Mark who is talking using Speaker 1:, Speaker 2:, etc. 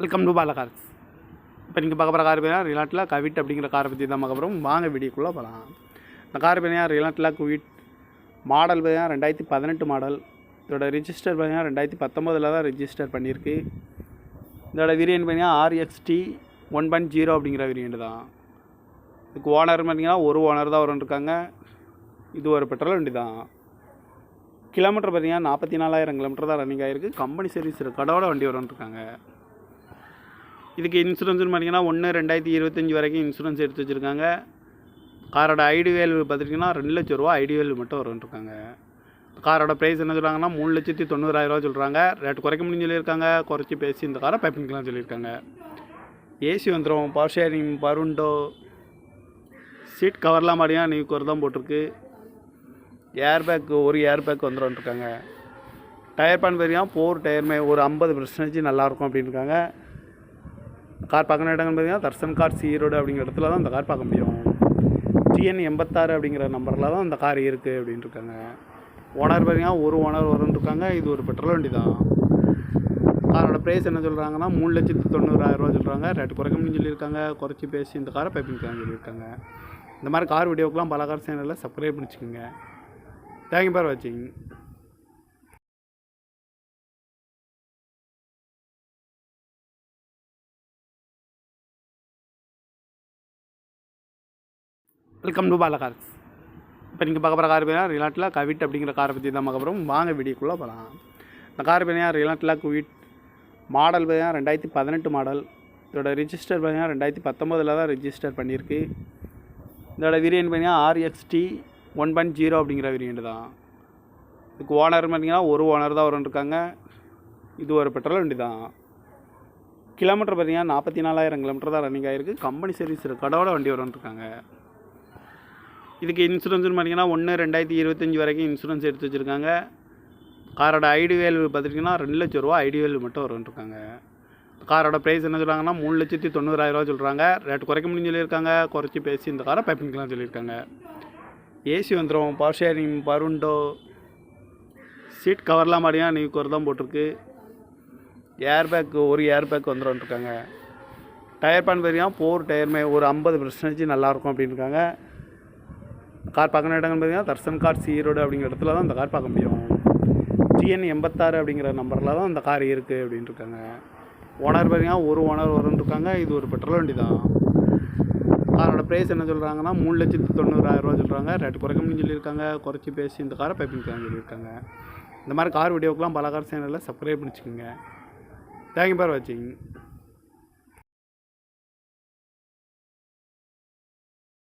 Speaker 1: Welcome to Bala cars. இப்போ நீங்கள் பார்க்க போகிற கார் பேர் ரிலாட்டில் கவிட் அப்படிங்கிற காரை பற்றி தான் பார்க்க போகிறோம். வாங்க வீடியோக்குள்ளே போகலாம். இந்த கார் பேர் ரிலாட்டில் குவிட் மாடல் பேர் 2018 மாடல். இதோட ரிஜிஸ்டர் பேர் 2019 தான் ரிஜிஸ்டர் பண்ணியிருக்கு. இதோட வேரியன்ட் பார்த்தீங்கன்னா RXT 1.0 அப்படிங்கிற வேரியன்ட் தான். இதுக்கு ஓனர் பார்த்தீங்கன்னா ஒரு ஓனர் தான் இருக்காங்க. இது ஒரு பெட்ரோல் வண்டி தான். கிலோமீட்டர் பார்த்தீங்கன்னா 44,000 கிலோமீட்டர் தான் ரன்னிங் ஆகிருக்கு. கம்பெனி சர்வீஸ் கடவோட வண்டி இருக்காங்க. இதுக்கு இன்சூரன்ஸ்னு பார்த்தீங்கன்னா 1/2025 வரைக்கும் இன்சூரன்ஸ் எடுத்து வச்சுருக்காங்க. காரோட ஐடி வேல்யூ பார்த்துட்டிங்கன்னா 2 லட்ச ரூபா ஐடி வேல்யூ மட்டும் இருக்காங்க. காரோட ப்ரைஸ் என்ன சொல்கிறாங்கன்னா 3,90,000 சொல்கிறாங்க. ரேட்டு குறைக்க முடியும்னு சொல்லியிருக்காங்க. குறைச்சி பேசி இந்த காரை பைப்பிங்கலாம் சொல்லியிருக்காங்க. ஏசி வந்துடும், பவர் ஷேரிங், பருண்டோ, சீட் கவர்லாம் மாதிரியாக நியூ கவர் தான் போட்டிருக்கு. ஒரு ஏர் பேக் வந்துடும்ருக்காங்க. டயர் பேன் பார்த்தீங்கன்னா 4 டயருமே ஒரு 50% நல்லாயிருக்கும் அப்படின்னு இருக்காங்க. கார் பார்க்கணும் இடங்கள் பார்த்தீங்கன்னா தர்சன் கார்ஸ் ஈரோடு அப்படிங்கிற இடத்துல தான் இந்த கார் பார்க்க முடியும். TN 86 அப்படிங்கிற நம்பரில் தான் இந்த கார் இருக்குது அப்படின்னு இருக்காங்க. ஓனர் பார்த்தீங்கன்னா ஒரு ஓனர் இருக்காங்க. இது ஒரு பெட்ரோல் வண்டி தான். காரோட ப்ரைஸ் என்ன சொல்கிறாங்கன்னா 3,90,000 சொல்கிறாங்க. ரேட்டு குறைக்க முடியும்னு சொல்லியிருக்காங்க. குறைச்சி பேசி இந்த காரை பைப்பிங்கலாம் சொல்லியிருக்காங்க. இந்த மாதிரி கார் வீடியோக்கெலாம் பல கார் சேனலில் சப்ஸ்கிரைப் பண்ணிச்சுக்கோங்க. தேங்க்யூ ஃபார் வாட்சிங். Welcome to Bala cars. இப்போ நீங்கள் பார்க்க போகிற கார் பேர் ரிலாட்டில் கவிட் அப்படிங்கிற காரை பற்றி தான் பார்க்க போகிறோம். வாங்க வீடியோக்குள்ளே போகலாம். இந்த கார் பேர் ரிலாட்டில் குவிட் மாடல் பேர் 2018 மாடல். இதோட ரிஜிஸ்டர் பார்த்தீங்கன்னா 2019 தான் ரிஜிஸ்டர் பண்ணியிருக்கு. இதோட வேரியன்ட் பார்த்தீங்கன்னா RXT 1.0 அப்படிங்கிற வேரியன்ட் தான். இதுக்கு ஓனர் பார்த்தீங்கன்னா ஒரு ஓனர் தான் இருக்காங்க. இது ஒரு பெட்ரோல் வண்டி தான். கிலோமீட்டர் பார்த்தீங்கன்னா 44,000 கிலோமீட்டர் தான் ரன்னிங் ஆகிருக்கு. கம்பெனி சர்வீஸ் கடவோட வண்டி இருக்காங்க. இதுக்கு இன்சூரன்ஸ்னு பார்த்தீங்கன்னா 1/2025 வரைக்கும் இன்சூரன்ஸ் எடுத்து வச்சுருக்காங்க. காரோட ஐடி வேல்யூ பார்த்துட்டிங்கன்னா 2 லட்ச ரூபா ஐடி வேல்யூ மட்டும் இருக்காங்க. காரோட ப்ரைஸ் என்ன சொல்கிறாங்கன்னா 3,90,000 சொல்கிறாங்க. ரேட்டு குறைக்க முடியும்னு சொல்லியிருக்காங்க. குறைச்சி பேசி இந்த காரை பைப்பிங்கலாம் சொல்லியிருக்காங்க. ஏசி வந்துடும், பவர் ஷேரிங், பருண்டோ, சீட் கவர்லாம் மாதிரியாக நியூ கவர் தான் போட்டிருக்கு. ஒரு ஏர் பேக் வந்துடும்ருக்காங்க. டயர் பேன் பார்த்தீங்கன்னா 4 டயருமே ஒரு 50% நல்லாயிருக்கும் அப்படின்னு இருக்காங்க. கார் பார்க்கணும் இடங்கள் பார்த்தீங்கன்னா தர்சன் கார்ஸ் ஈரோடு அப்படிங்கிற இடத்துல தான் இந்த கார் பார்க்க முடியும். TN 86 அப்படிங்கிற நம்பரில் தான் இந்த கார் இருக்குது அப்படின்னு இருக்காங்க. ஓனர் பார்த்தீங்கன்னா ஒரு ஓனர் இருக்காங்க. இது ஒரு பெட்ரோல் வண்டி தான். காரோட ப்ரைஸ் என்ன சொல்கிறாங்கன்னா 3,90,000 சொல்கிறாங்க. ரேட்டு குறைக்க முடியும்னு சொல்லியிருக்காங்க. குறைச்சி பேசி இந்த காரை பைப்பிங்கலாம் சொல்லியிருக்காங்க. இந்த மாதிரி கார் வீடியோக்கெலாம் பல கார் சேனலில் சப்ஸ்கிரைப் பண்ணிச்சுக்கோங்க. தேங்க்யூ ஃபார் வாட்சிங்.